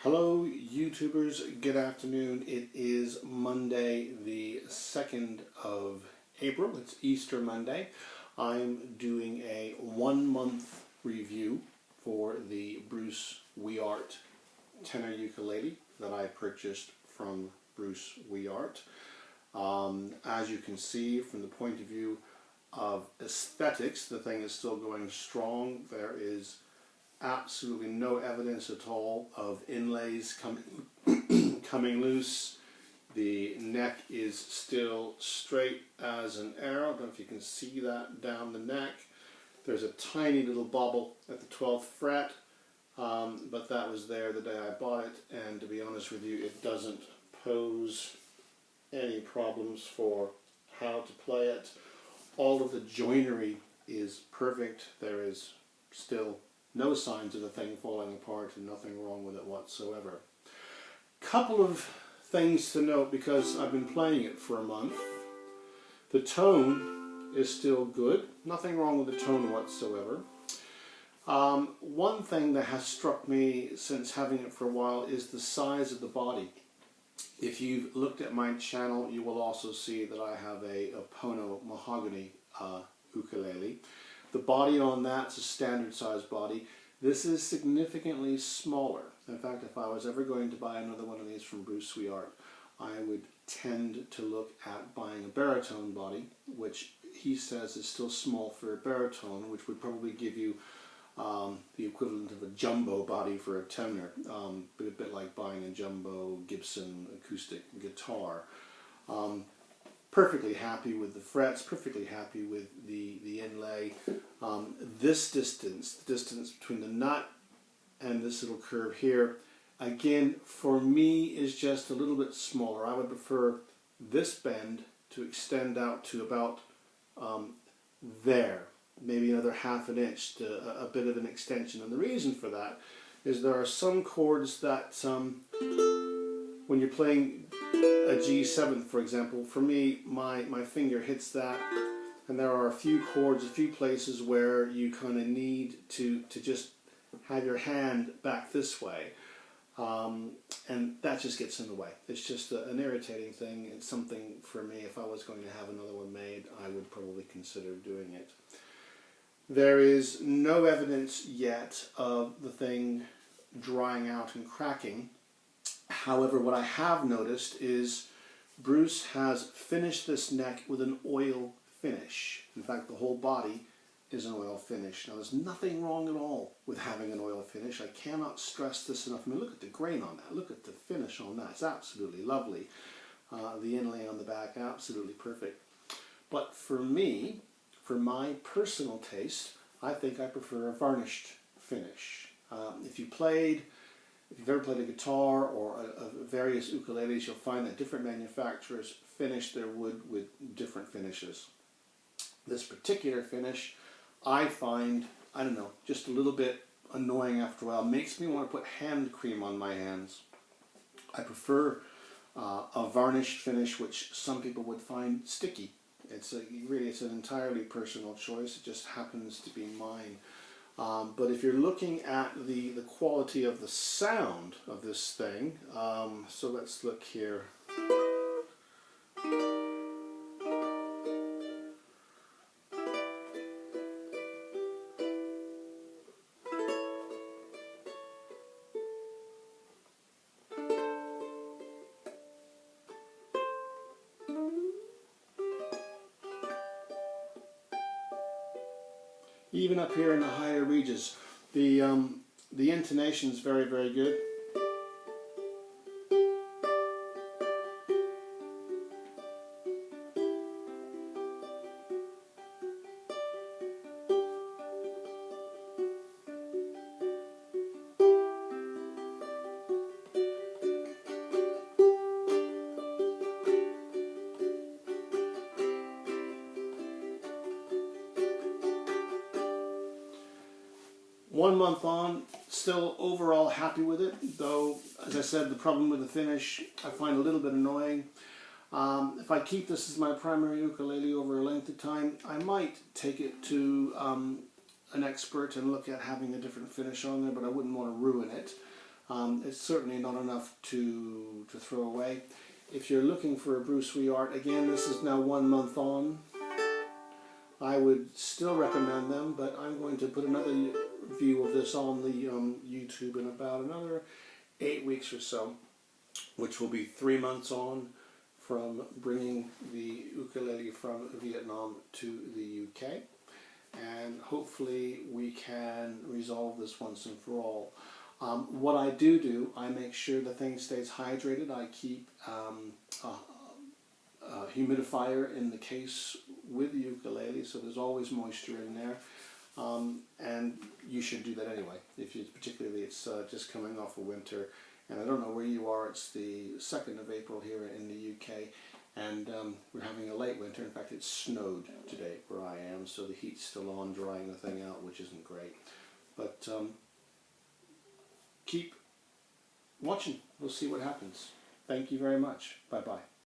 Hello YouTubers, good afternoon. It is Monday the 2nd of April. It's Easter Monday. I'm doing a 1-month review for the Bruceweiart Tenoe ukulele that I purchased from Bruceweiart. As you can see, from the point of view of aesthetics, the thing is still going strong. There is absolutely no evidence at all of inlays coming loose. The neck is still straight as an arrow. I don't know if you can see that down the neck. There's a tiny little bobble at the 12th fret, but that was there the day I bought it, and to be honest with you, it doesn't pose any problems for how to play it. All of the joinery is perfect. There is still no signs of the thing falling apart and nothing wrong with it whatsoever. Couple of things to note because I've been playing it for a month. The tone is still good. Nothing wrong with the tone whatsoever. One thing that has struck me since having it for a while is the size of the body. If you've looked at my channel, you will also see that I have a Pono mahogany ukulele. The body on that's a standard size body. This is significantly smaller. In fact, if I was ever going to buy another one of these from Bruceweiart, I would tend to look at buying a baritone body, which he says is still small for a baritone, which would probably give you the equivalent of a jumbo body for a tenor, but a bit like buying a jumbo Gibson acoustic guitar. Perfectly happy with the frets, perfectly happy with the inlay. This distance, the distance between the nut and this little curve here, again, for me is just a little bit smaller. I would prefer this bend to extend out to about there, maybe another ½ an inch, to a bit of an extension. And the reason for that is there are some chords that when you're playing a G7, for example, for me, my finger hits that, and there are a few chords, a few places where you kind of need to just have your hand back this way, and that just gets in the way. It's just an irritating thing. It's something for me, if I was going to have another one made, I would probably consider doing it. There is no evidence yet of the thing drying out and cracking. However, what I have noticed is Bruce has finished this neck with an oil finish. In fact, the whole body is an oil finish. Now, there's nothing wrong at all with having an oil finish. I cannot stress this enough. I mean, look at the grain on that. Look at the finish on that. It's absolutely lovely. The inlay on the back, absolutely perfect. But for me, for my personal taste, I think I prefer a varnished finish. If you've ever played a guitar or various ukuleles, you'll find that different manufacturers finish their wood with different finishes. This particular finish, I find, I don't know, just a little bit annoying after a while. Makes me want to put hand cream on my hands. I prefer a varnished finish, which some people would find sticky. It's an entirely personal choice. It just happens to be mine. But if you're looking at the quality of the sound of this thing, so let's look here. Even up here in the higher reaches, the intonation is very, very good. One month on, still overall happy with it, though, as I said, the problem with the finish I find a little bit annoying. If I keep this as my primary ukulele over a length of time, I might take it to an expert and look at having a different finish on there, but I wouldn't want to ruin it. It's certainly not enough to throw away. If you're looking for a Bruceweiart, again, this is now 1 month on. I would still recommend them, but I'm going to put another view of this on the YouTube in about another 8 weeks or so, which will be 3 months on from bringing the ukulele from Vietnam to the UK. And hopefully we can resolve this once and for all. What I do, I make sure the thing stays hydrated. I keep a humidifier in the case with the ukulele, so there's always moisture in there. And you should do that anyway, particularly it's just coming off of winter. And I don't know where you are, it's the 2nd of April here in the UK, and we're having a late winter. In fact, it snowed today where I am, so the heat's still on, drying the thing out, which isn't great. But keep watching. We'll see what happens. Thank you very much. Bye-bye.